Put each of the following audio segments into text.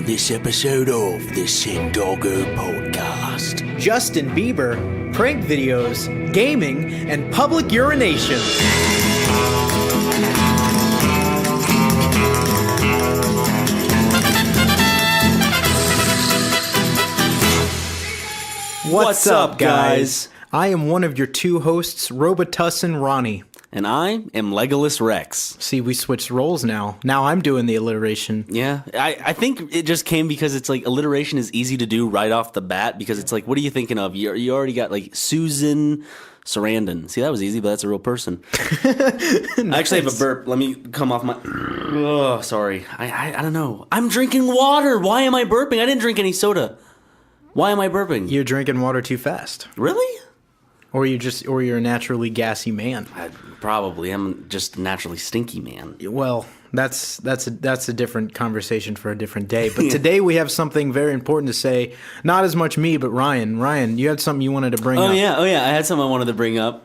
on this episode of the Cyndágo podcast. Justin Bieber, prank videos, gaming, and public urination. What's up, guys? I am one of your two hosts, Robitussin Ronnie. And I am Legolas Rex. See, we switched roles now. Now I'm doing the alliteration. Yeah, I think it just came because it's like alliteration is easy to do right off the bat because it's like, what are you thinking of? You already got like Susan Sarandon. See, that was easy, but that's a real person. Nice. I actually have a burp. Let me come off my... Oh, sorry. I don't know. I'm drinking water. Why am I burping? I didn't drink any soda. Why am I burping? You're drinking water too fast. Really? Or you're a naturally gassy man. Probably. I'm just a naturally stinky man. Well, that's a different conversation for a different day. But today we have something very important to say. Not as much me, but Ryan. Ryan, you had something you wanted to bring up. Oh yeah. I had something I wanted to bring up.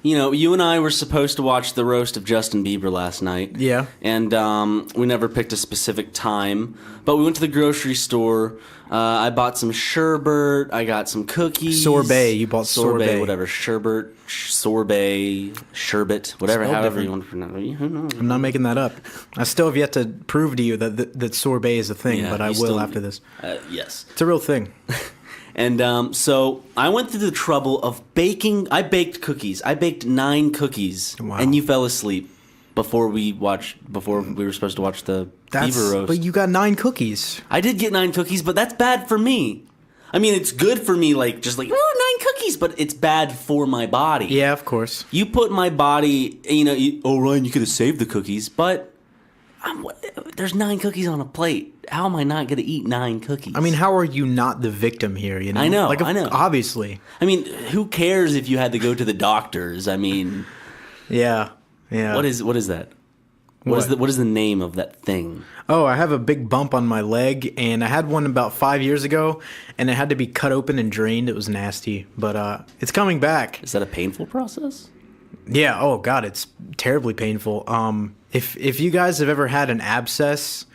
You and I were supposed to watch the roast of Justin Bieber last night. Yeah. And we never picked a specific time. But we went to the grocery store. I bought some sherbet. I got some cookies. Sorbet. You bought sorbet. Whatever. Sherbet, sorbet, sherbet, whatever, Spelled however different. you want to pronounce it. Who knows? I'm not making that up. I still have yet to prove to you that sorbet is a thing, Yeah, but I you will still- after this. Yes. It's a real thing. And so I went through the trouble of baking. I baked cookies. I baked 9 cookies. Wow. And you fell asleep before we were supposed to watch the Bieber roast. But you got 9 cookies. I did get 9 cookies, but that's bad for me. I mean, it's good for me, like, 9 cookies, but it's bad for my body. Yeah, of course. You put my body, Ryan, you could have saved the cookies, but there's 9 cookies on a plate. How am I not going to eat 9 cookies? I mean, how are you not the victim here? You know, I know, Like, I know. Obviously. I mean, who cares if you had to go to the doctors? I mean, Yeah. what is that? What is the name of that thing? Oh, I have a big bump on my leg, and I had one about 5 years ago, and it had to be cut open and drained. It was nasty, but it's coming back. Is that a painful process? Yeah. Oh God, it's terribly painful. If you guys have ever had an abscess,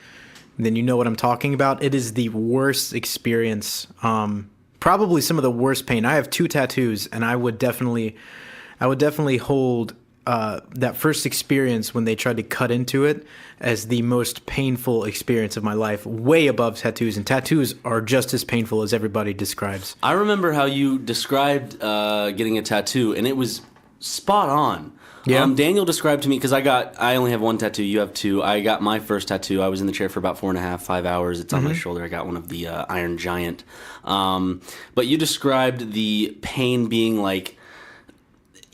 then you know what I'm talking about. It is the worst experience. Probably some of the worst pain. I have 2 tattoos, and I would definitely hold that first experience when they tried to cut into it as the most painful experience of my life, way above tattoos. And tattoos are just as painful as everybody describes. I remember how you described getting a tattoo, and it was spot on. Yeah. Daniel described to me, because I only have 1 tattoo, you have 2. I got my first tattoo. I was in the chair for about 4.5, 5 hours. It's on my shoulder. I got one of the Iron Giant. But you described the pain being like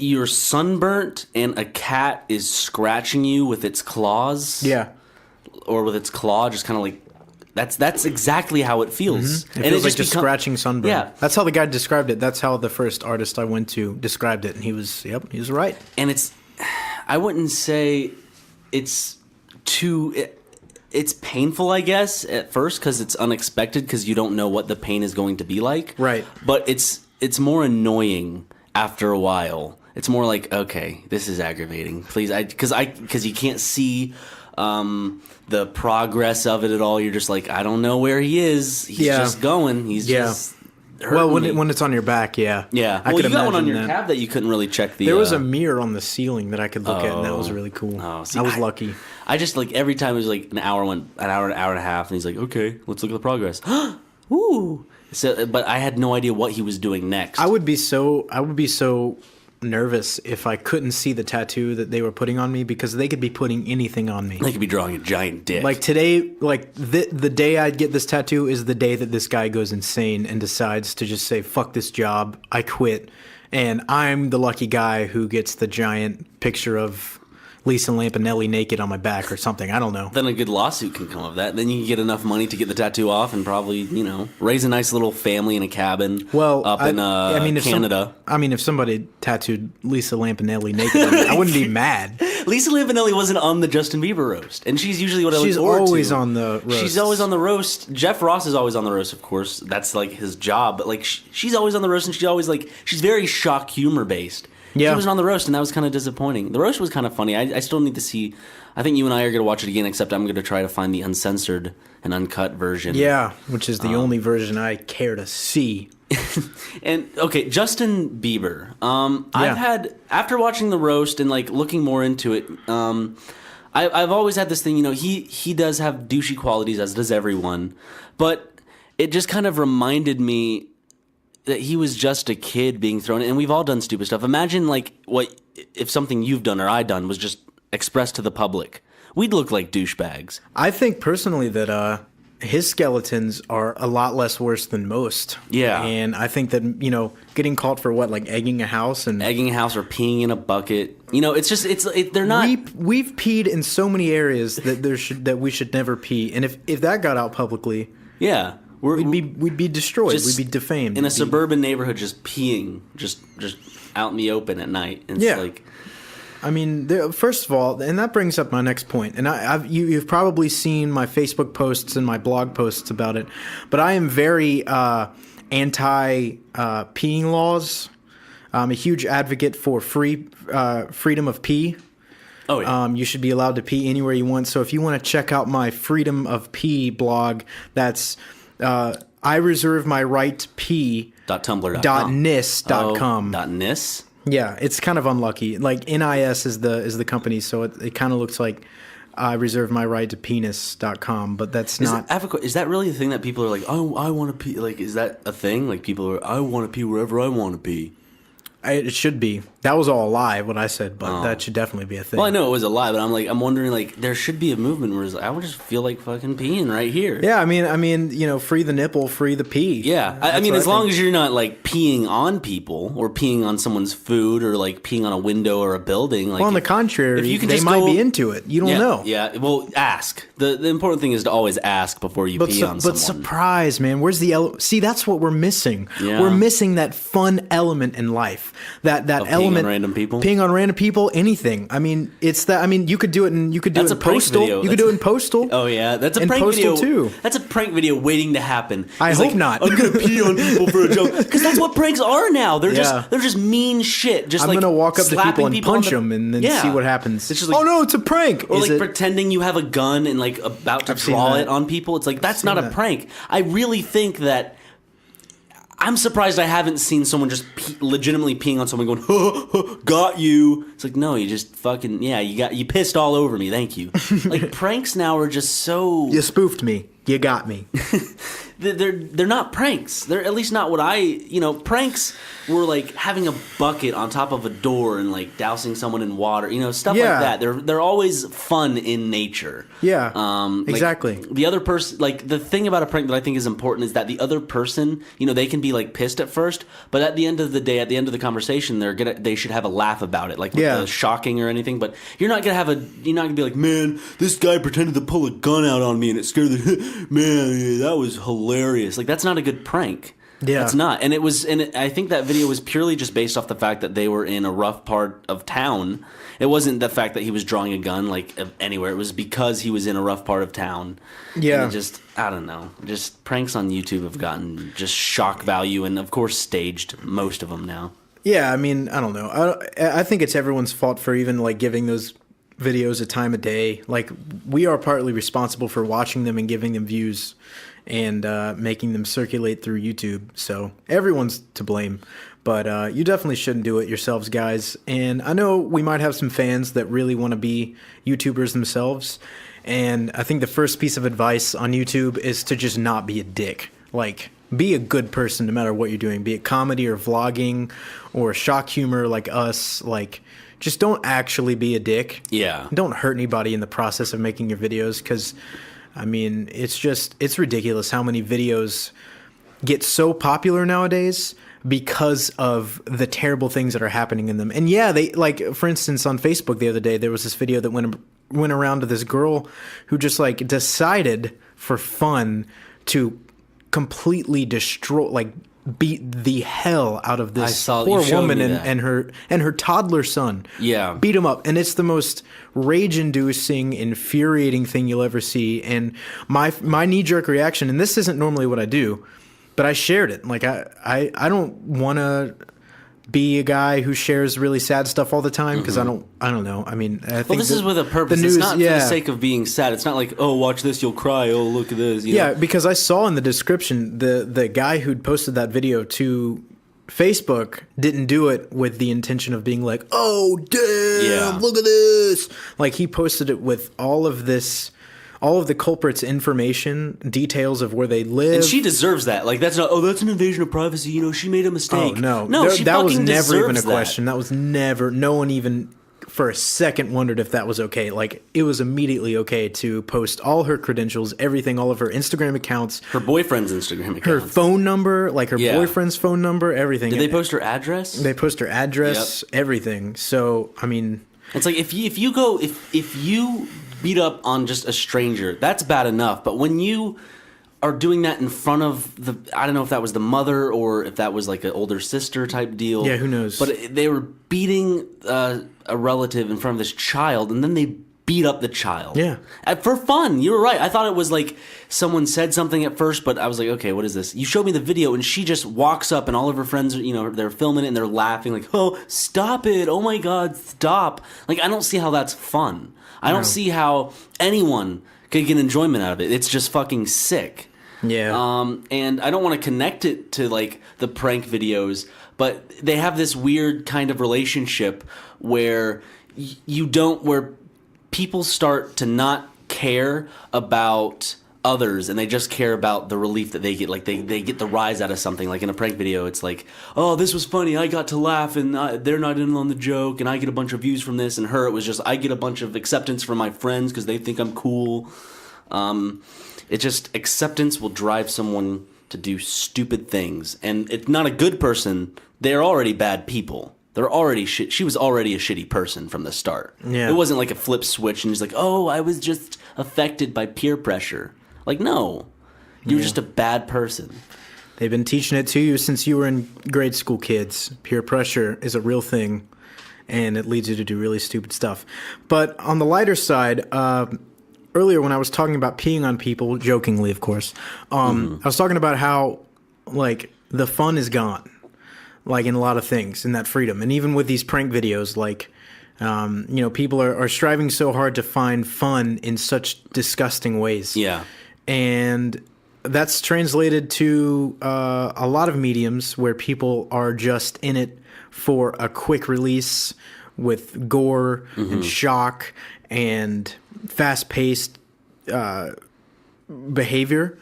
you're sunburnt and a cat is scratching you with its claws. Yeah. Or with its claw, just kind of like... That's exactly how it feels. It feels like just scratching sunburn. Yeah. That's how the guy described it. That's how the first artist I went to described it. And he was right. And I wouldn't say it's it's painful, I guess, at first because it's unexpected because you don't know what the pain is going to be like. Right. But it's more annoying after a while. It's more like, okay, this is aggravating. Please, because you can't see the progress of it at all. You're just like, I don't know where he is. He's just going. He's just hurting me. When it's on your back, yeah. Yeah. I Well, could you got one on imagine your that. cab that you couldn't really check the... There was a mirror on the ceiling that I could look at, and that was really cool. Oh, see, I was lucky. I just, like, every time it was like an hour and a half, and he's like, okay, let's look at the progress. Ooh. So, but I had no idea what he was doing next. I would be so nervous if I couldn't see the tattoo that they were putting on me, because they could be putting anything on me. They could be drawing a giant dick. Like today, like the day I'd get this tattoo is the day that this guy goes insane and decides to just say, fuck this job, I quit. And I'm the lucky guy who gets the giant picture of Lisa Lampanelli naked on my back or something. I don't know. Then a good lawsuit can come of that. Then you can get enough money to get the tattoo off and probably, raise a nice little family in a cabin up in Canada. If somebody tattooed Lisa Lampanelli naked on me, I wouldn't be mad. Lisa Lampanelli wasn't on the Justin Bieber roast, and she's usually what I look forward to. She's always on the roast. She's always on the roast. Jeff Ross is always on the roast, of course. That's like his job. But like she's always on the roast, and she's very shock humor based. Yeah. She was on the roast, and that was kind of disappointing. The roast was kind of funny. I still need to see I think you and I are going to watch it again, except I'm going to try to find the uncensored and uncut version. Yeah, which is the only version I care to see. And okay, Justin Bieber. I've had, after watching the roast and like looking more into it, I've always had this thing, you know, he does have douchey qualities, as does everyone, but it just kind of reminded me that he was just a kid being thrown, and we've all done stupid stuff. Imagine like what if something you've done or I done was just expressed to the public. We'd look like douchebags. I think personally that his skeletons are a lot less worse than most. Yeah. And I think that, you know, getting caught for what, like egging a house or peeing in a bucket. You know, it's just they're not. We've peed in so many areas that we should never pee, and if that got out publicly, yeah, we'd be destroyed. We'd be defamed in a suburban neighborhood, just peeing, just out in the open at night. And it's like. I mean, first of all, and that brings up my next point, and you've probably seen my Facebook posts and my blog posts about it, but I am very anti peeing laws. I'm a huge advocate for freedom of pee. Oh yeah. You should be allowed to pee anywhere you want. So if you want to check out my Freedom of Pee blog, that's I reserve my right to pee. .tumblr.com. .nis.com. Yeah, it's kind of unlucky. Like NIS is the company, so it kind of looks like I reserve my right to penis.com, but that's not. Is that really the thing that people are like, oh, I want to pee? Like, is that a thing? Like, people are, I want to pee wherever I want to pee. It should be. That was all a lie, what I said, but that should definitely be a thing. Well, I know it was a lie, but I'm wondering, like, there should be a movement where it's like, I would just feel like fucking peeing right here. Yeah, I mean, you know, free the nipple, free the pee. Yeah, I mean, as long as you're not like peeing on people or peeing on someone's food or like peeing on a window or a building. Like, well, on the contrary, they might be into it. You don't know. Yeah, well, ask. The important thing is to always ask before you pee on someone. But surprise, man, where's the see? That's what we're missing. Yeah. We're missing that fun element in life. That element. Peeing on random people. Peeing on random people. Anything. I mean, it's that. I mean, you could do it in. You could do it in Postal. Video. You could do it in Postal. Oh yeah, that's a prank Postal video too. That's a prank video waiting to happen. I hope not. I'm gonna pee on people for a joke because that's what pranks are now. They're just mean shit. Just I'm gonna walk up to people and punch them and then see what happens. It's just like, oh no, it's a prank. Or pretending you have a gun and like about to draw it on people. It's like that's not a prank. I really think that. I'm surprised I haven't seen someone just legitimately peeing on someone going, got you. It's like, no, you just fucking, you pissed all over me. Thank you. Like, pranks now are just so. You spoofed me. You got me. They're not pranks. They're at least not what pranks were like having a bucket on top of a door and like dousing someone in water, stuff like that. They're always fun in nature. Yeah. Exactly. The other person, like the thing about a prank that I think is important is that the other person, they can be like pissed at first, but at the end of the day, at the end of the conversation, they should have a laugh about it, like with the shocking or anything. But you're not gonna be like, man, this guy pretended to pull a gun out on me and it scared the man. That was hilarious. Like that's not a good prank. Yeah, it's not. And I think that video was purely just based off the fact that they were in a rough part of town. It wasn't the fact that he was drawing a gun like anywhere. It was because he was in a rough part of town. Yeah. And I don't know. Just pranks on YouTube have gotten just shock value and of course staged, most of them now. Yeah, I mean, I don't know. I think it's everyone's fault for even like giving those videos a time of day. Like we are partly responsible for watching them and giving them views and making them circulate through YouTube. So everyone's to blame. But you definitely shouldn't do it yourselves, guys. And I know we might have some fans that really want to be YouTubers themselves. And I think the first piece of advice on YouTube is to just not be a dick. Like, be a good person no matter what you're doing. Be it comedy or vlogging or shock humor like us. Like, just don't actually be a dick. Yeah. Don't hurt anybody in the process of making your videos because, I mean, it's ridiculous how many videos get so popular nowadays because of the terrible things that are happening in them. And yeah, they like, for instance, on Facebook the other day, there was this video that went around to this girl who just like decided for fun to completely destroy, like beat the hell out of this poor woman and her toddler son. Yeah. Beat him up. And it's the most rage-inducing, infuriating thing you'll ever see. And my knee-jerk reaction, and this isn't normally what I do, but I shared it. Like I don't want to be a guy who shares really sad stuff all the time because I don't know. I mean, I think this is with a purpose. It's not for the sake of being sad. It's not like, oh, watch this, you'll cry. Oh, look at this. You know? Because I saw in the description the guy who'd posted that video to Facebook didn't do it with the intention of being like, oh damn, look at this. Like he posted it with all of the culprits' information, details of where they live. And she deserves that. Like, that's not, that's an invasion of privacy. You know, she made a mistake. Oh, no. No, she that was fucking never even a deserves question. That was never, no one even for a second wondered if that was okay. Like, it was immediately okay to post all her credentials, everything, all of her Instagram accounts. Her boyfriend's Instagram accounts. Her phone number, like her boyfriend's phone number, everything. Did they post her address? They post her address, everything. So, I mean... It's like, if you beat up on just a stranger, that's bad enough. But when you are doing that in front of I don't know if that was the mother or if that was like an older sister type deal. Yeah, who knows? But they were beating a relative in front of this child, and then they beat up the child. Yeah. For fun. You were right. I thought it was like someone said something at first, but I was like, okay, what is this? You showed me the video, and she just walks up, and all of her friends, they're filming it, and they're laughing like, oh, stop it. Oh, my God, stop. Like, I don't see how that's fun. I don't see how anyone could get enjoyment out of it. It's just fucking sick. Yeah. And I don't want to connect it to like the prank videos, but they have this weird kind of relationship where where people start to not care about others and they just care about the relief that they get. Like they get the rise out of something. Like in a prank video, it's like, oh, this was funny, I got to laugh, and they're not in on the joke, and I get a bunch of views from this. And her, it was just, I get a bunch of acceptance from my friends because they think I'm cool. It just, acceptance will drive someone to do stupid things. And it's not a good person. They're already bad people. They're already she was already a shitty person from the start. Yeah. It wasn't like a flip switch and he's like, oh, I was just affected by peer pressure. Like, no, you're just a bad person. They've been teaching it to you since you were in grade school, kids. Peer pressure is a real thing, and it leads you to do really stupid stuff. But on the lighter side, earlier when I was talking about peeing on people, jokingly, of course, I was talking about how, like, the fun is gone, like, in a lot of things, in that freedom. And even with these prank videos, like, people are striving so hard to find fun in such disgusting ways. Yeah. And that's translated to a lot of mediums where people are just in it for a quick release with gore and shock and fast-paced behavior.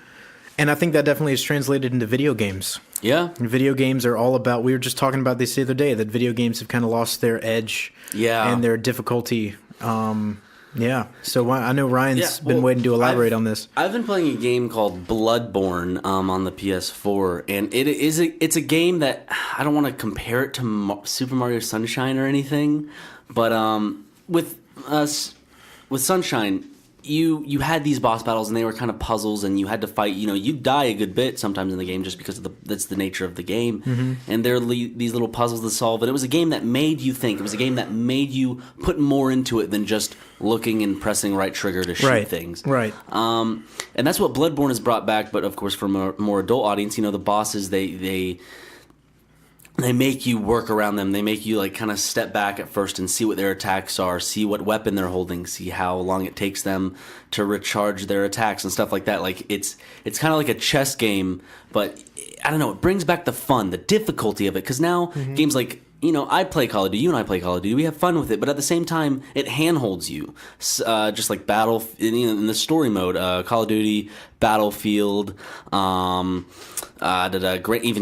And I think that definitely is translated into video games. Yeah. And video games are all about, we were just talking about this the other day, that video games have kind of lost their edge and their difficulty. So I know Ryan's been waiting to elaborate on this. I've been playing a game called Bloodborne on the PS4, and it's a game that I don't want to compare it to Super Mario Sunshine or anything, but with Sunshine, you had these boss battles and they were kind of puzzles, and you had to fight. You die a good bit sometimes in the game just because that's the nature of the game. And there are these little puzzles to solve. And it was a game that made you think. It was a game that made you put more into it than just looking and pressing right trigger to shoot things. Right. And that's what Bloodborne has brought back. But of course, for a more adult audience, the bosses they make you work around them. They make you like kind of step back at first and see what their attacks are, see what weapon they're holding, see how long it takes them to recharge their attacks and stuff like that. Like it's kind of like a chess game, but I don't know. It brings back the fun, the difficulty of it, because now games like I play Call of Duty, you and I play Call of Duty. We have fun with it, but at the same time, it handholds you. Just like in the story mode, Call of Duty, Battlefield, even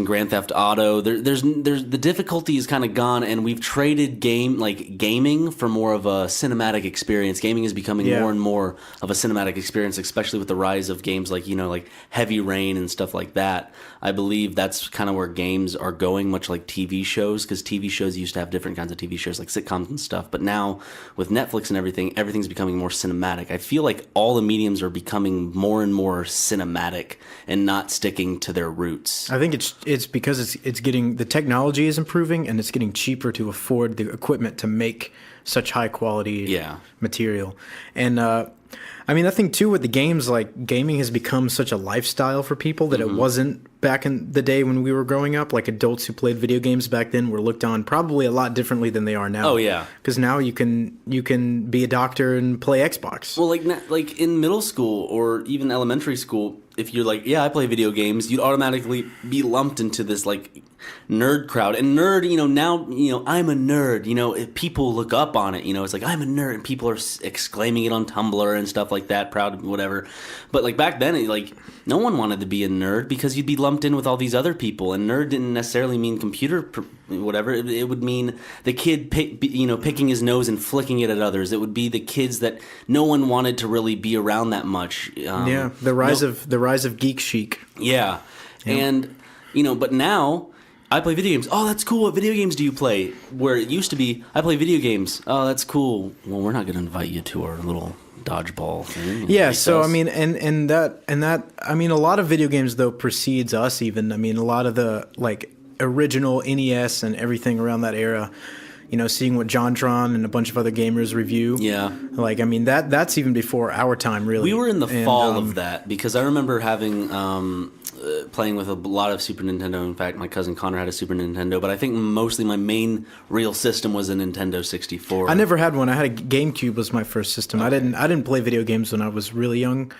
Grand Theft Auto. There's the difficulty is kind of gone, and we've traded gaming for more of a cinematic experience. Gaming is becoming more and more of a cinematic experience, especially with the rise of games like like Heavy Rain and stuff like that. I believe that's kind of where games are going, much like TV shows, because TV shows used to have different kinds of TV shows like sitcoms and stuff, but now with Netflix and everything's becoming more cinematic. I feel like all the mediums are becoming more and more cinematic and not sticking to their roots. I think it's because it's getting, the technology is improving and it's getting cheaper to afford the equipment to make such high quality material. And I mean, I think too with the games, like gaming has become such a lifestyle for people that it wasn't back in the day when we were growing up. Like adults who played video games back then were looked on probably a lot differently than they are now. Oh, yeah. Because now you can be a doctor and play Xbox. Well, like in middle school or even elementary school, if you're like, yeah, I play video games, you'd automatically be lumped into this like nerd crowd. And nerd, now, I'm a nerd. If people look up on it, it's like I'm a nerd, and people are exclaiming it on Tumblr and stuff like that, proud, whatever. But like back then, like no one wanted to be a nerd because you'd be lumped in with all these other people. And nerd didn't necessarily mean computer, whatever. It would mean the kid, picking his nose and flicking it at others. It would be the kids that no one wanted to really be around that much. The rise of geek chic. Yeah. And but now I play video games. Oh, that's cool. What video games do you play? Where it used to be, I play video games. Oh, that's cool. Well, we're not going to invite you to our little dodgeball thing. Yeah, so I mean, and that I mean, a lot of video games though precedes us even. I mean, a lot of the like original NES and everything around that era. Seeing what JonTron and a bunch of other gamers review. Yeah. Like, I mean, that's even before our time, really. We were in the fall of that because I remember having playing with a lot of Super Nintendo. In fact, my cousin Connor had a Super Nintendo, but I think mostly my main real system was a Nintendo 64. I never had one. I had a GameCube was my first system. Okay. I didn't play video games when I was really young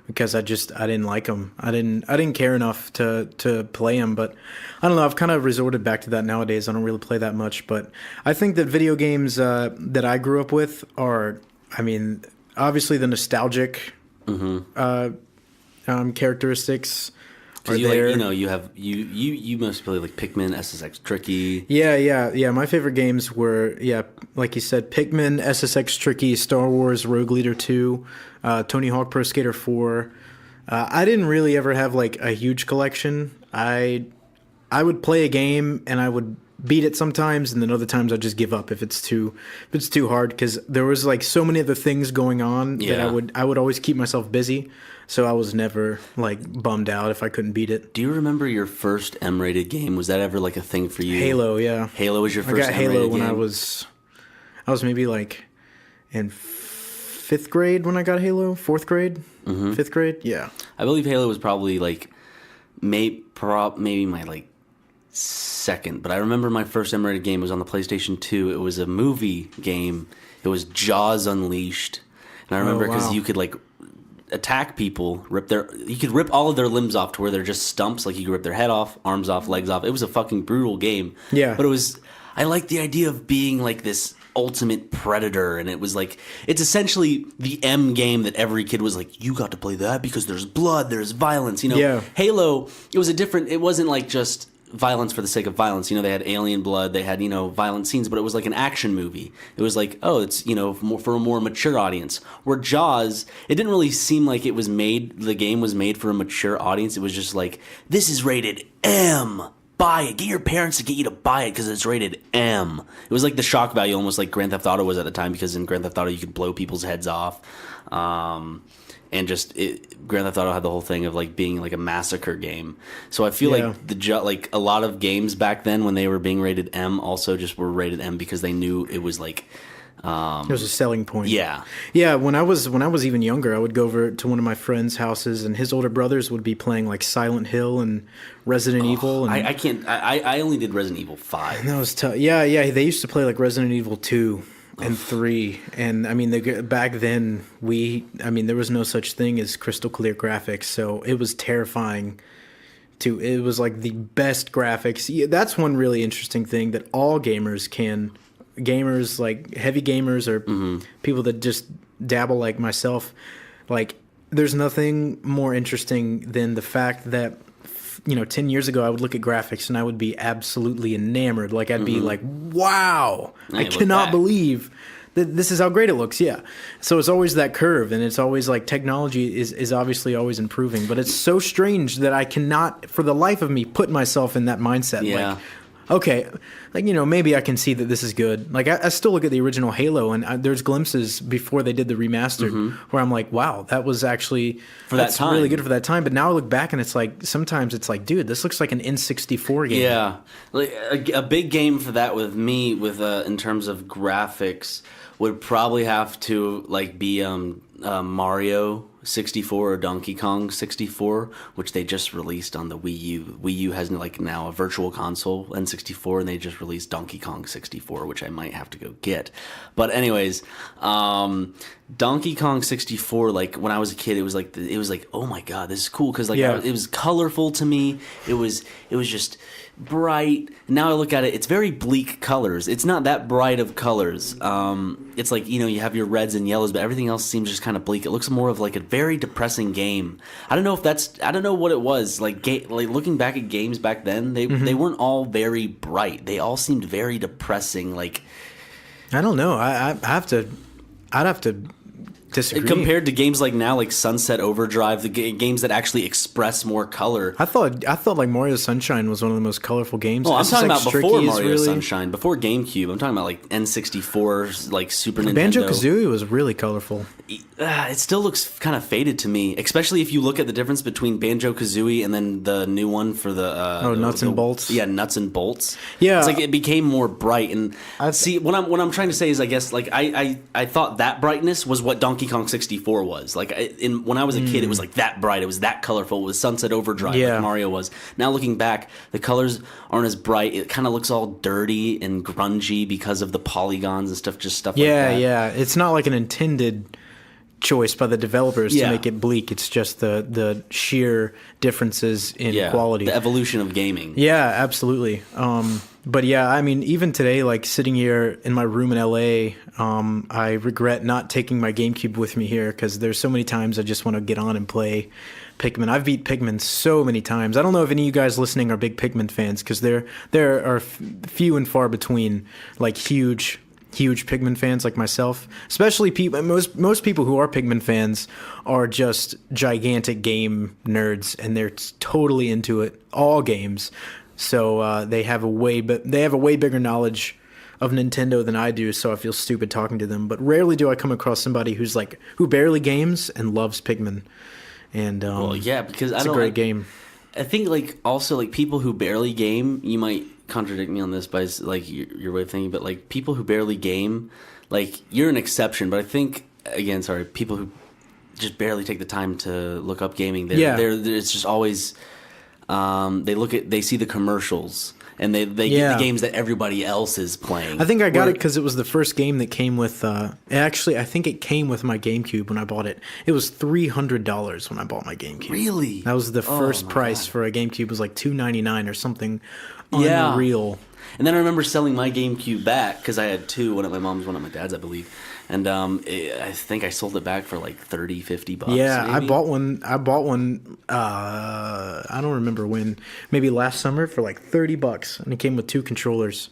because I didn't like them. I didn't care enough to play them, but I don't know. I've kind of resorted back to that nowadays. I don't really play that much, but I think that video games that I grew up with are, I mean, obviously the nostalgic characteristics are there. You must play like Pikmin, SSX Tricky. Yeah. My favorite games were like you said, Pikmin, SSX Tricky, Star Wars, Rogue Leader 2, Tony Hawk Pro Skater 4. I didn't really ever have like a huge collection. I would play a game and I would beat it sometimes, and then other times I'd just give up if it's too hard, because there was like so many other things going on that I would always keep myself busy. So I was never like bummed out if I couldn't beat it. Do you remember your first M-rated game? Was that ever like a thing for you? Halo, yeah. Halo was your first M-rated game? I got Halo when I was maybe like in 5th grade when I got Halo. 4th grade? 5th grade? Yeah. I believe Halo was probably like maybe my like second, but I remember my first M-rated game was on the PlayStation 2. It was a movie game. It was Jaws Unleashed. And I remember because you could like attack people, you could rip all of their limbs off to where they're just stumps. Like you could rip their head off, arms off, legs off. It was a fucking brutal game. Yeah. But I liked the idea of being like this ultimate predator, and it was like, it's essentially the M game that every kid was like, you got to play that because there's blood, there's violence, Yeah. Halo, it wasn't like just violence for the sake of violence. They had alien blood, they had, violent scenes, but it was like an action movie. It was like, it's, more for a more mature audience. Where Jaws, it didn't really seem like the game was made for a mature audience. It was just like, this is rated M. Buy it. Get your parents to get you to buy it because it's rated M. It was like the shock value, almost like Grand Theft Auto was at the time, because in Grand Theft Auto you could blow people's heads off. And Grand Theft Auto had the whole thing of like being like a massacre game. So I feel like a lot of games back then when they were being rated M also just were rated M because they knew it was like it was a selling point. Yeah. Yeah, when I was even younger, I would go over to one of my friends' houses, and his older brothers would be playing like Silent Hill and Resident Evil. And I only did Resident Evil 5. And that was tough. Yeah, they used to play like Resident Evil 2 and 3, and I mean back then there was no such thing as crystal clear graphics, so it was terrifying. It was like the best graphics. Yeah, that's one really interesting thing that all gamers like heavy gamers or people that just dabble like myself, like there's nothing more interesting than the fact that 10 years ago, I would look at graphics and I would be absolutely enamored. Like, I'd be like, wow, I cannot believe that this is how great it looks. Yeah. So it's always that curve, and it's always like technology is obviously always improving. But it's so strange that I cannot, for the life of me, put myself in that mindset. Yeah. Like, okay, like, maybe I can see that this is good. Like, I still look at the original Halo, and there's glimpses before they did the remastered where I'm like, wow, that was actually that's really good for that time. But now I look back, and it's like, sometimes it's like, dude, this looks like an N64 game. Yeah, like a big game for that with me, in terms of graphics, would probably have to like be Mario 64 or Donkey Kong 64, which they just released on the Wii U. Wii U has like now a virtual console N64, and they just released Donkey Kong 64, which I might have to go get. But anyways, Donkey Kong 64, like when I was a kid, it was like oh my god, this is cool, because like it was colorful to me. It was just bright. Now I look at it, it's very bleak colors. It's not that bright of colors. It's like, you have your reds and yellows, but everything else seems just kind of bleak. It looks more of like a very depressing game. I don't know what it was. Like looking back at games back then, they weren't all very bright. They all seemed very depressing. Like, I don't know. I'd have to disagree. Compared to games like now, like Sunset Overdrive, the games that actually express more color. I thought like Mario Sunshine was one of the most colorful games. Oh, I'm talking like about before Mario Sunshine, before GameCube. I'm talking about like N64, like Super Nintendo. Banjo-Kazooie was really colorful. It still looks kind of faded to me, especially if you look at the difference between Banjo-Kazooie and then the new one for the Nuts and Bolts. Yeah, Nuts and Bolts. Yeah, it's like it became more bright. And see, what I'm trying to say is, I guess, like I thought that brightness was what Donkey Kong 64 was. Like when I was a kid, it was like that bright. It was that colorful. It was Sunset Overdrive, like Mario was. Now looking back, the colors aren't as bright. It kind of looks all dirty and grungy because of the polygons and stuff like that. Yeah. It's not like an intended choice by the developers to make it bleak. It's just the sheer differences in quality. The evolution of gaming. Yeah, absolutely. But yeah, I mean, even today, like sitting here in my room in LA, I regret not taking my GameCube with me here, because there's so many times I just want to get on and play Pikmin. I've beat Pikmin so many times. I don't know if any of you guys listening are big Pikmin fans, because there are few and far between, like huge Pikmin fans like myself. Especially most people who are Pikmin fans are just gigantic game nerds, and they're totally into it, all games. So they have a way bigger knowledge of Nintendo than I do. So I feel stupid talking to them. But rarely do I come across somebody who barely games and loves Pikmin. And because it's a great game. I think like also like people who barely game, you might contradict me on this by like your way of thinking, but like people who barely game, like you're an exception. But I think people who just barely take the time to look up gaming, it's just always they see the commercials and they get the games that everybody else is playing. I think I got it because it was the first game that came with. Actually, I think it came with my GameCube when I bought it. It was $300 when I bought my GameCube. Really? That was the first price for a GameCube. It was like $299 or something unreal. And then I remember selling my GameCube back because I had two, one at my mom's, one at my dad's, I believe. And I think I sold it back for like $30-$50. Yeah, maybe. I bought one. I don't remember when. Maybe last summer for like $30, and it came with two controllers.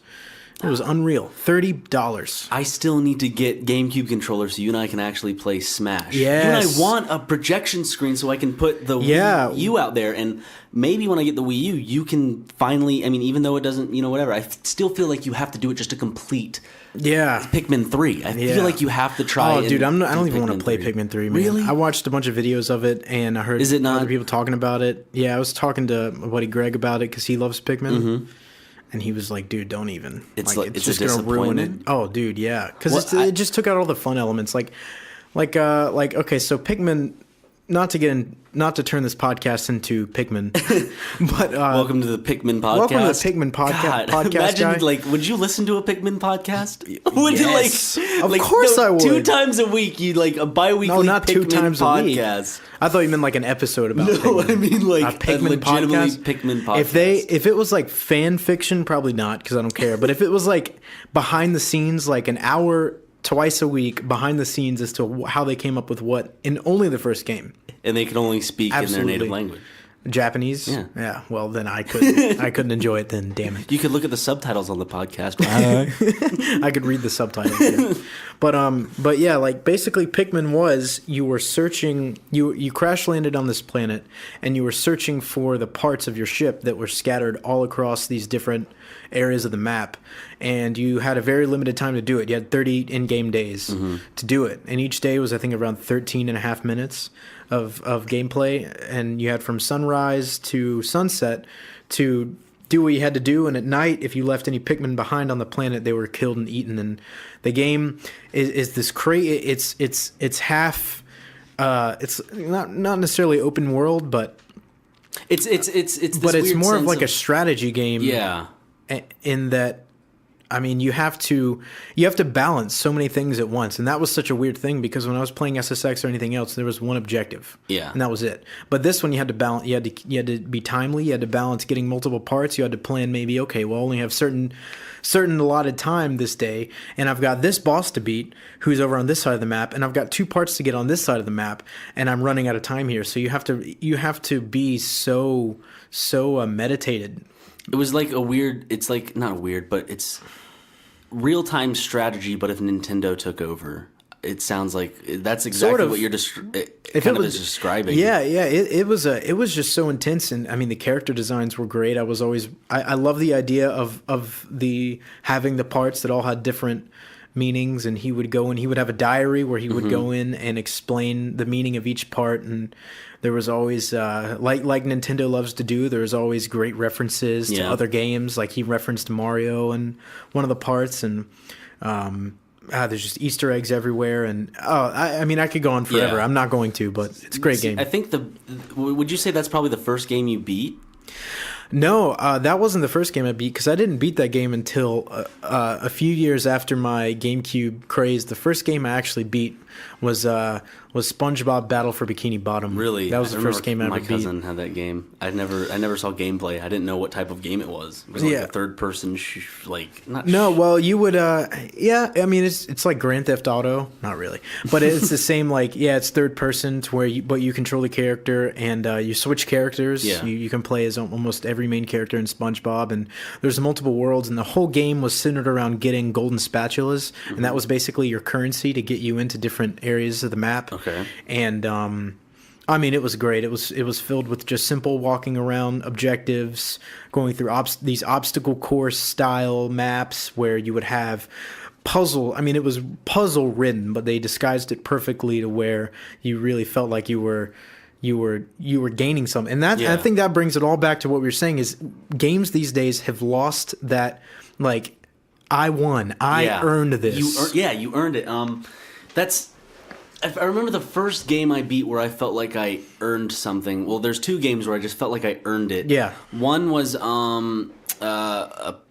It was unreal. $30. I still need to get GameCube controllers so you and I can actually play Smash. Yes. You and I want a projection screen so I can put the Wii U out there. And maybe when I get the Wii U, you can finally, I mean, even though it doesn't, whatever, I still feel like you have to do it just to complete Pikmin 3. I feel like you have to try it. Oh, dude, I don't even want to play Pikmin 3, man. Really? I watched a bunch of videos of it, and I heard other people talking about it. Yeah, I was talking to my buddy Greg about it because he loves Pikmin. Mm-hmm. And he was like, dude, don't even. It's just going to ruin it. Oh, dude, yeah. Because it just took out all the fun elements. Okay, so Pikmin, not to turn this podcast into Pikmin, but welcome to the Pikmin podcast. Welcome to the Pikmin podcast. Imagine, guy. would you listen to a Pikmin podcast? Would yes. you of course I would. 2 times a week, you'd like a bi-weekly no, not Pikmin 2 times podcast. A week. I thought you meant like an episode about Pikmin. No, I mean like a Pikmin legitimately podcast. Pikmin podcast. If it was like fan fiction, probably not, because I don't care. But if it was like behind the scenes, like an hour twice a week behind the scenes as to how they came up with what in only the first game. And they can only speak in their native language. Japanese? Yeah. Well, then I couldn't enjoy it then, damn it. You could look at the subtitles on the podcast. Right? I could read the subtitles. Yeah. But yeah, like basically Pikmin was you were searching, you crash landed on this planet and you were searching for the parts of your ship that were scattered all across these different areas of the map, and you had a very limited time to do it. You had 30 in-game days to do it, and each day was I think around 13 and a half minutes of gameplay, and you had from sunrise to sunset to do what you had to do. And at night, if you left any Pikmin behind on the planet, they were killed and eaten. And the game is this crazy. It's half It's not necessarily open world, but It's but it's weird more of sense like a strategy game. yeah. In that, I mean, you have to balance so many things at once, and that was such a weird thing because when I was playing SSX or anything else, there was one objective, Yeah. and that was it. But this one, you had to balance. You had to be timely. You had to balance getting multiple parts. You had to plan maybe, okay, well, I only have certain allotted time this day, and I've got this boss to beat who's over on this side of the map, and I've got 2 parts to get on this side of the map, and I'm running out of time here. So you have to be so meditated. It was like a weird. It's like not weird, but it's real time strategy. But if Nintendo took over, it sounds like that's exactly Sort of. what you're describing. Yeah. It was just so intense, and I mean the character designs were great. I love the idea of the having the parts that all had different meanings, and he would go and he would have a diary where he would go in and explain the meaning of each part, and there was always like Nintendo loves to do, there was always great references to other games. Like he referenced Mario in one of the parts, and there's just Easter eggs everywhere, and I mean I could go on forever. Yeah. I'm not going to, but it's a great game. I think would you say that's probably the first game you beat? No, that wasn't the first game I beat, because I didn't beat that game until a few years after my GameCube craze. The first game I actually beat was SpongeBob Battle for Bikini Bottom. Really? That was the first game I ever My beat. cousin had that game. I never saw gameplay. I didn't know what type of game it was. It was like a third person Well, you would yeah, I mean it's like Grand Theft Auto, not really. But it's the same, like, it's third person to where you control the character, and you switch characters. Yeah. You can play as almost every main character in SpongeBob, and there's multiple worlds, and the whole game was centered around getting golden spatulas, and that was basically your currency to get you into different areas of the map. Okay. And I mean, it was great. It was filled with just simple walking around objectives, going through these obstacle course style maps where you would have puzzle. I mean, it was puzzle ridden, but they disguised it perfectly to where you really felt like you were gaining something. And that, I think that brings it all back to what we were saying, is games these days have lost that, like, I won. I earned this. You earned it. I remember the first game I beat where I felt like I earned something. Well, there's 2 games where I just felt like I earned it. Yeah. One was a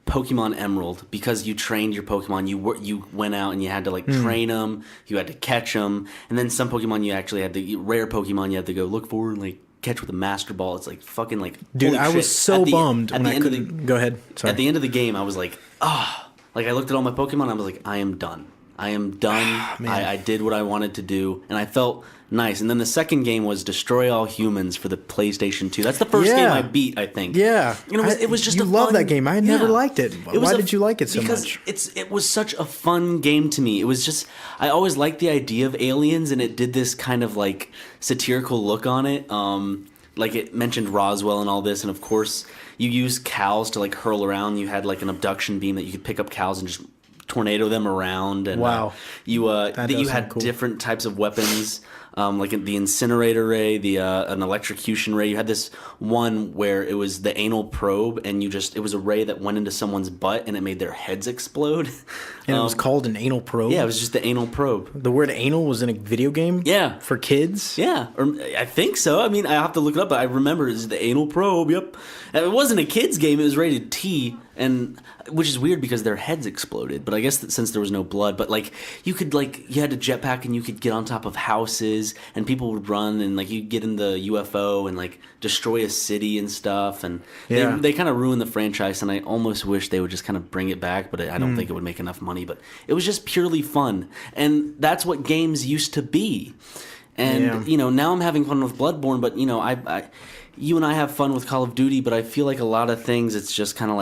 Pokemon Emerald, because you trained your Pokemon. You went out and you had to train them. You had to catch them, and then some Pokemon you actually had to rare Pokemon. You had to go look for and catch with a Master Ball. It's like fucking dude. holy I was shit. so bummed when I couldn't. Go ahead. Sorry. At the end of the game, I was like, I looked at all my Pokemon. And I was like, I am done. I am done. I did what I wanted to do, and I felt nice. And then the second game was Destroy All Humans for the PlayStation 2. That's the first game I beat, I think. Yeah. And it was just you a love fun, that game. I never liked it. Why did you like it so because much? It was such a fun game to me. It was just, I always liked the idea of aliens, and it did this kind of satirical look on it. Like it mentioned Roswell and all this, and of course you use cows to hurl around. You had an abduction beam that you could pick up cows and just tornado them around, and you had cool. different types of weapons, like the incinerator ray, an electrocution ray. You had this one where it was the anal probe, and it was a ray that went into someone's butt and it made their heads explode. And it was called an anal probe? Yeah, it was just the anal probe. The word anal was in a video game? Yeah. For kids? Yeah, or I think so. I mean, I have to look it up, but I remember it's the anal probe, yep. And it wasn't a kid's game, it was rated T, and which is weird because their heads exploded, but I guess that since there was no blood, but you could you had a jetpack and you could get on top of houses, and people would run, and you'd get in the UFO and destroy a city and stuff, and they kind of ruined the franchise, and I almost wish they would just kind of bring it back, but I don't think it would make enough money. But it was just purely fun, and that's what games used to be. And now I'm having fun with Bloodborne, but you and I have fun with Call of Duty, but I feel like a lot of things, it's just kind of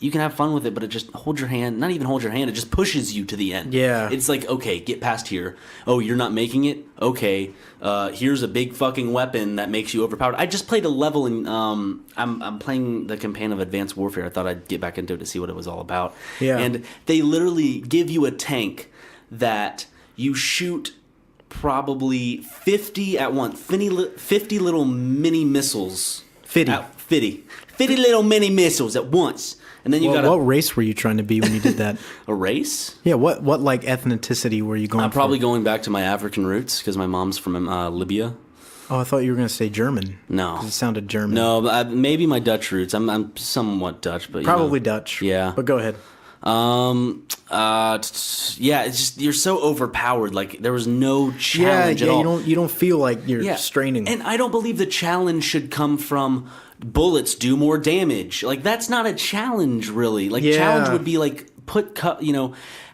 you can have fun with it, but it just hold your hand, not even hold your hand, it just pushes you to the end. Yeah. It's okay, get past here. Oh, you're not making it? Okay. Here's a big fucking weapon that makes you overpowered. I just played a level in, I'm playing the campaign of Advanced Warfare. I thought I'd get back into it to see what it was all about. Yeah. And they literally give you a tank that you shoot probably 50 at once, 50 little mini missiles. 50. 50 little mini missiles at once. And then you got What race were you trying to be when you did that? a race. Yeah, what like ethnicity were you going I'm for? probably going back to my African roots because my mom's from Libya. Oh, I thought you were going to say German. No, 'Cause it sounded German. no, but maybe my Dutch roots. I'm somewhat Dutch, but Probably you know. Dutch. Yeah. But go ahead. Yeah, it's just you're so overpowered. Like there was no challenge at all. You don't feel like you're straining. And I don't believe the challenge should come from bullets do more damage. Like that's not a challenge, really. Like challenge would be like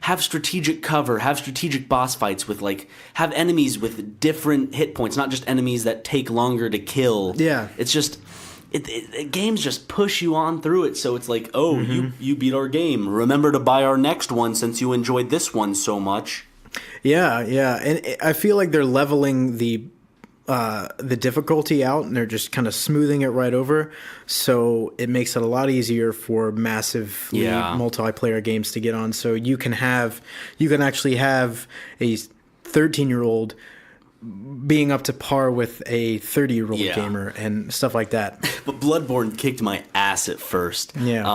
have strategic cover, have strategic boss fights with like have enemies with different hit points, not just enemies that take longer to kill. Yeah, it's just. Games just push you on through it, so it's like, oh, you beat our game. Remember to buy our next one since you enjoyed this one so much. Yeah, and I feel like they're leveling the difficulty out, and they're just kind of smoothing it right over, so it makes it a lot easier for massively multiplayer games to get on. So you can actually have a 13-year-old being up to par with a 30-year-old gamer and stuff like that. But Bloodborne kicked my ass at first. Yeah.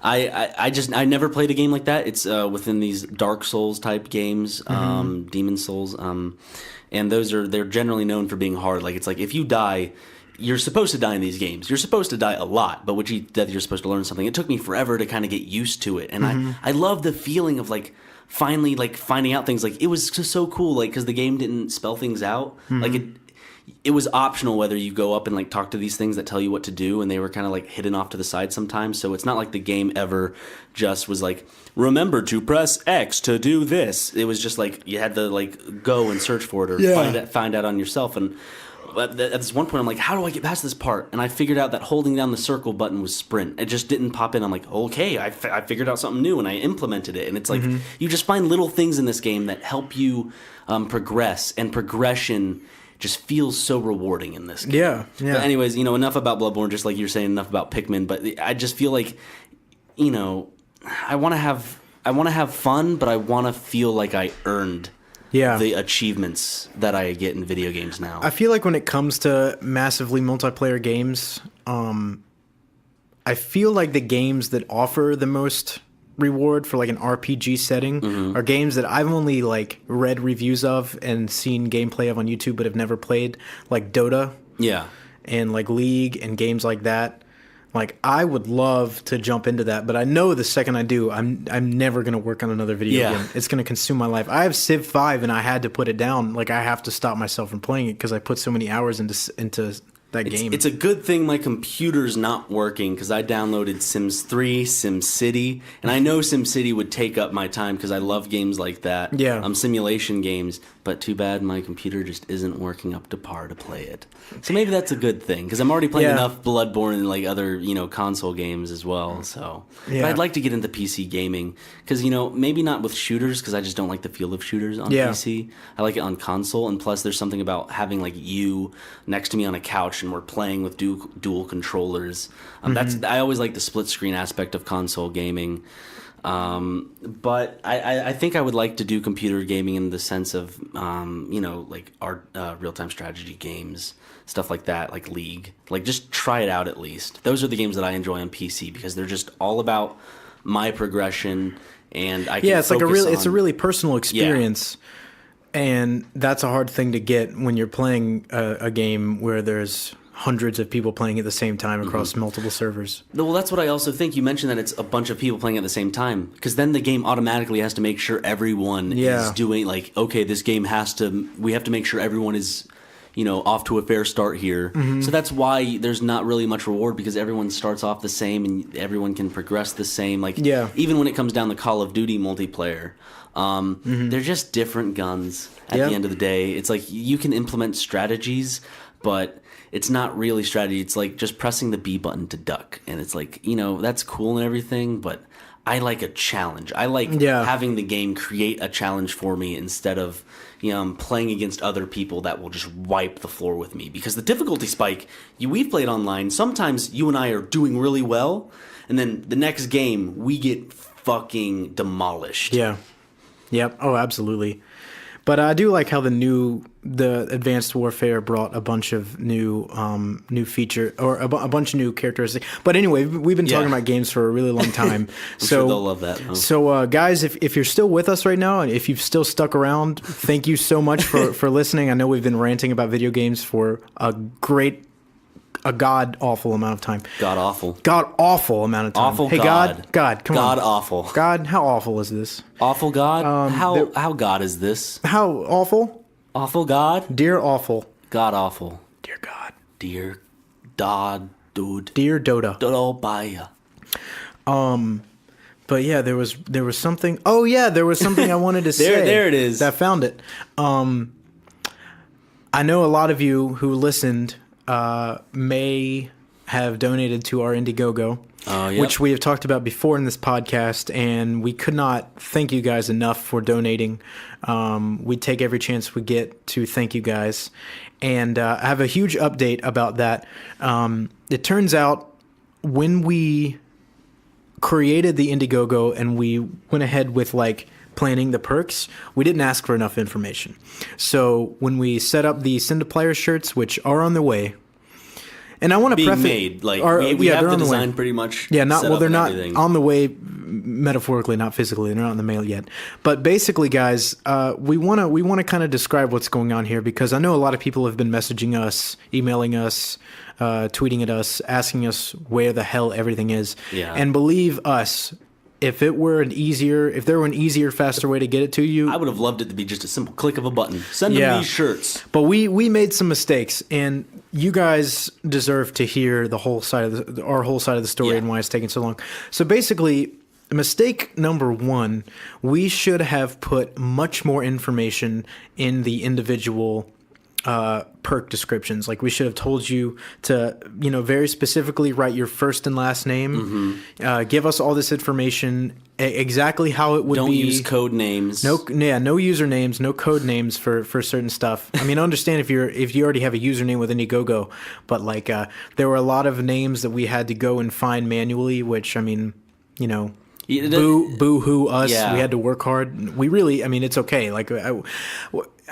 I never played a game like that. It's within these Dark Souls type games, Demon Souls, and they're generally known for being hard. Like it's like if you die, you're supposed to die in these games. You're supposed to die a lot, but you're supposed to learn something. It took me forever to kind of get used to it, and I love the feeling of like. Finally, like finding out things, like it was just so cool, like because the game didn't spell things out, like it was optional whether you go up and like talk to these things that tell you what to do, and they were kind of like hidden off to the side sometimes. So it's not like the game ever just was like remember to press X to do this. It was just like you had to like go and search for it or find out on yourself. And at this one point, I'm like, how do I get past this part? And I figured out that holding down the circle button was sprint. It just didn't pop in. I'm like, okay, I figured out something new, and I implemented it. And it's like you just find little things in this game that help you progress, and progression just feels so rewarding in this game. Yeah. But anyways, enough about Bloodborne, just like you're saying, enough about Pikmin. But I just feel like, I want to have fun, but I want to feel like I earned the achievements that I get in video games now. I feel like when it comes to massively multiplayer games, I feel like the games that offer the most reward for like an RPG setting are games that I've only like read reviews of and seen gameplay of on YouTube but have never played, like Dota. Yeah. And like League and games like that. Like I would love to jump into that, but I know the second I do, I'm never gonna work on another video game. It's gonna consume my life. I have Civ 5 and I had to put it down. Like I have to stop myself from playing it because I put so many hours into that game. It's a good thing my computer's not working because I downloaded Sims 3, SimCity, and I know SimCity would take up my time because I love games like that. Yeah. Simulation games, but too bad my computer just isn't working up to par to play it. So maybe that's a good thing because I'm already playing enough Bloodborne and like other console games as well. So, but I'd like to get into PC gaming because maybe not with shooters because I just don't like the feel of shooters on PC. I like it on console, and plus there's something about having like you next to me on a couch and we're playing with dual controllers. I always like the split screen aspect of console gaming. But I think I would like to do computer gaming in the sense of like our real-time strategy games, stuff like that, like League. Like just try it out at least. Those are the games that I enjoy on PC because they're just all about my progression, and I can it's like it's a really personal experience. And that's a hard thing to get when you're playing a game where there's hundreds of people playing at the same time across multiple servers. Well, that's what I also think. You mentioned that it's a bunch of people playing at the same time because then the game automatically has to make sure everyone is doing like, okay, this game we have to make sure everyone is, off to a fair start here. So that's why there's not really much reward because everyone starts off the same and everyone can progress the same. Like even when it comes down to Call of Duty multiplayer, they're just different guns at the end of the day. It's like you can implement strategies, but it's not really strategy. It's like just pressing the B button to duck. And it's like, that's cool and everything, but I like a challenge. I like having the game create a challenge for me instead of, playing against other people that will just wipe the floor with me. Because the difficulty spike, we've played online, sometimes you and I are doing really well, and then the next game, we get fucking demolished. Yeah. Yep. Oh, absolutely. But I do like how the Advanced Warfare brought a bunch of new feature or a bunch of new characteristics. But anyway, we've been talking about games for a really long time. I'm sure they'll love that. Huh? So guys, if you're still with us right now, and if you've still stuck around, thank you so much for listening. I know we've been ranting about video games for a god awful amount of time. God awful amount of time. Awful hey God. God, come on. God awful. God, how awful is this? Awful God. How God is this? How awful? Awful God. Dear awful. God awful. Dear God. Dear Dodd dude. Dear Dota. Dodo baya. But yeah, there was something. Oh yeah, there was something I wanted to say. There it is. I found it. I know a lot of you who listened may have donated to our Indiegogo, which we have talked about before in this podcast, and we could not thank you guys enough for donating. We take every chance we get to thank you guys, and I have a huge update about that. It turns out when we created the Indiegogo and we went ahead with planning the perks, we didn't ask for enough information. So when we set up the Cyndágo shirts, which are on their way, and I want to preface, made we have the design pretty much. Yeah, they're not everything. on the way, metaphorically, not physically. They're not in the mail yet. But basically, guys, we want to kind of describe what's going on here, because I know a lot of people have been messaging us, emailing us, tweeting at us, asking us where the hell everything is. Yeah. And believe us, if there were an easier, faster way to get it to you, I would have loved it to be just a simple click of a button. Send them these shirts. But we made some mistakes, and you guys deserve to hear the whole side of our whole side of the story and why it's taking so long. So basically, mistake number one, we should have put much more information in the individual perk descriptions. Like, we should have told you to, very specifically write your first and last name, give us all this information, exactly how it would be. Don't use code names. No usernames, no code names for certain stuff. I mean, I understand if you already have a username with Indiegogo, but there were a lot of names that we had to go and find manually, which, I mean, boo hoo us. Yeah. We had to work hard. We really, I mean, it's okay.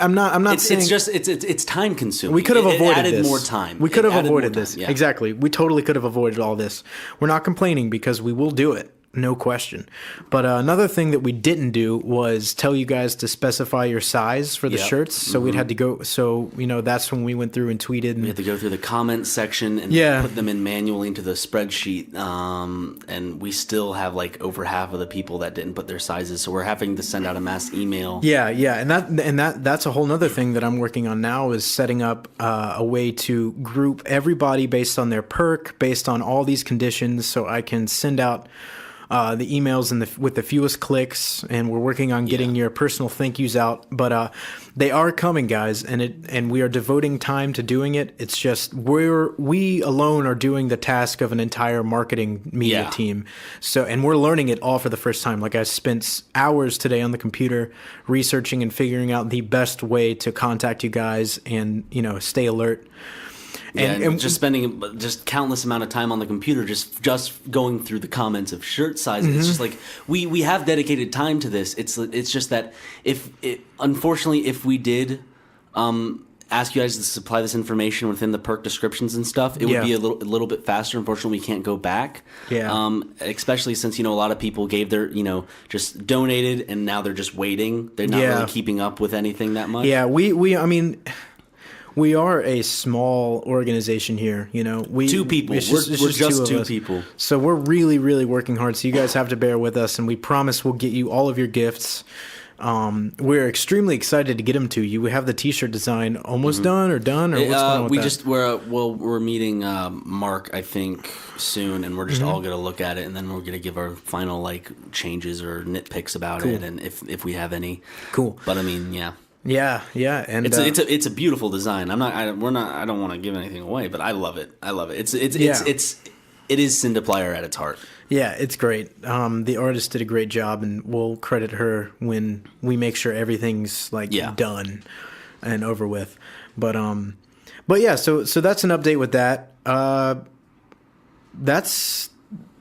I'm not saying it's time consuming. we could have avoided added this. more time. We could have avoided more this. time, yeah. Exactly. We totally could have avoided all this. We're not complaining, because we will do it. No question. But another thing that we didn't do was tell you guys to specify your size for the shirts. So we'd had to go. So, that's when we went through and tweeted. And we had to go through the comments section and put them in manually into the spreadsheet. And we still have over half of the people that didn't put their sizes. So we're having to send out a mass email. Yeah. And that's a whole nother thing that I'm working on now, is setting up a way to group everybody based on their perk, based on all these conditions, so I can send out the emails with the fewest clicks, and we're working on getting your personal thank yous out. But they are coming, guys, and we are devoting time to doing it. It's just we alone are doing the task of an entire marketing media team. So, and we're learning it all for the first time. I spent hours today on the computer researching and figuring out the best way to contact you guys and stay alert. And just spending just countless amount of time on the computer, just going through the comments of shirt sizes. It's just we have dedicated time to this. It's just that unfortunately, if we did ask you guys to supply this information within the perk descriptions and stuff, it would be a little bit faster. Unfortunately, we can't go back. Yeah. Especially since a lot of people gave their just donated, and now they're just waiting. They're not really keeping up with anything that much. Yeah. I mean, we are a small organization here, Two people. We're just two people. So we're really, really working hard. So you guys have to bear with us, and we promise we'll get you all of your gifts. We're extremely excited to get them to you. We have the T-shirt design almost done, or what's going on with that? We're meeting Mark, I think, soon, and we're just all gonna look at it, and then we're gonna give our final changes or nitpicks about it, and if we have any. Cool. But I mean, yeah. Yeah, and it's a beautiful design. I don't want to give anything away, but I love it. It is Cyndágo at its heart. Yeah, it's great. The artist did a great job, and we'll credit her when we make sure everything's done and over with. But yeah, so that's an update with that. That's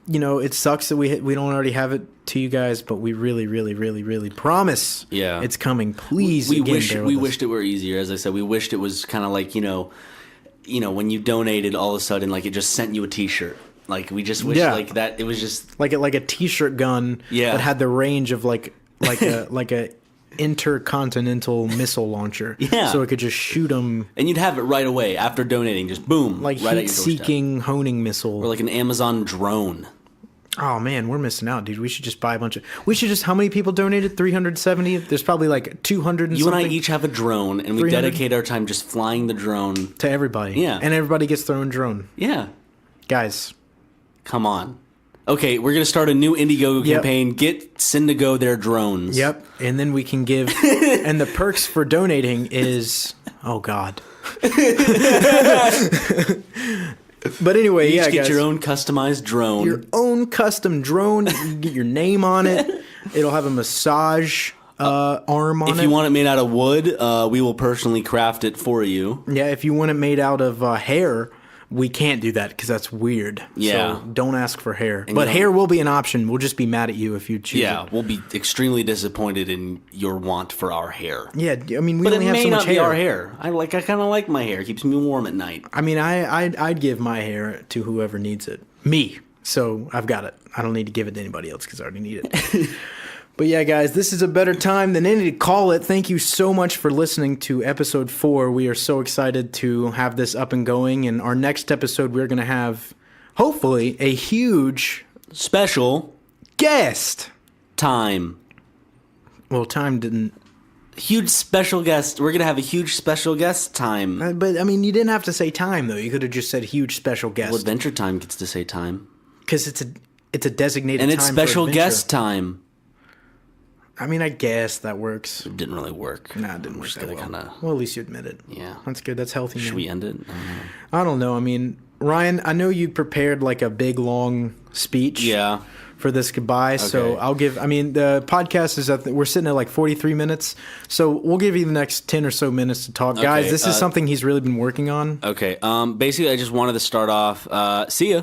it sucks that we don't already have it to you guys, but we really, really, really, really promise it's coming. Please, we wished it were easier. As I said, we wished it was kind of like, when you donated, all of a sudden, like, it just sent you a T-shirt. Like, we just wish like that. It was just like a T-shirt gun that had the range of like a intercontinental missile launcher. Yeah, so it could just shoot them, and you'd have it right away after donating. Just boom, like right heat-seeking honing missile, or like an Amazon drone. Oh man, we're missing out, dude. We should just buy a bunch of. How many people donated? 370. There's probably like 200. You and I each have a drone, and we dedicate our time just flying the drone to everybody. Yeah, and everybody gets their own drone. Yeah, guys, come on. Okay, we're gonna start a new Indiegogo campaign. Get Cyndágo their drones. Yep, and then we can give. And the perks for donating is, oh god. But anyway, you guys, get your own customized drone. Your own custom drone. You can get your name on it. It'll have a massage arm on it. If you want it made out of wood, we will personally craft it for you. Yeah, if you want it made out of hair, we can't do that because that's weird. Yeah. So don't ask for hair. But hair will be an option. We'll just be mad at you if you choose it. We'll be extremely disappointed in your want for our hair. Yeah, I mean, we only have so much hair. But it may not be our hair. I kind of like my hair. It keeps me warm at night. I mean, I'd give my hair to whoever needs it. Me. So I've got it. I don't need to give it to anybody else because I already need it. But yeah, guys, this is a better time than any to call it. Thank you so much for listening to episode 4. We are so excited to have this up and going. And our next episode, we're going to have, hopefully, a huge special guest. Time. Well, time didn't. Huge special guest. We're going to have a huge special guest time. But, I mean, you didn't have to say time, though. You could have just said huge special guest. Well, Adventure Time gets to say time. Because it's a designated time. And it's special guest time. I mean, I guess that works. It didn't really work. Nah, it didn't work that well. Well, at least you admit it. Yeah. That's good. That's healthy. Should we end it? I don't know. I mean, Ryan, I know you prepared like a big, long speech. Yeah. For this goodbye. Okay. So I'll give, the podcast is, we're sitting at like 43 minutes. So we'll give you the next 10 or so minutes to talk. Okay, guys, this is something he's really been working on. Okay. Basically, I just wanted to start off. See ya.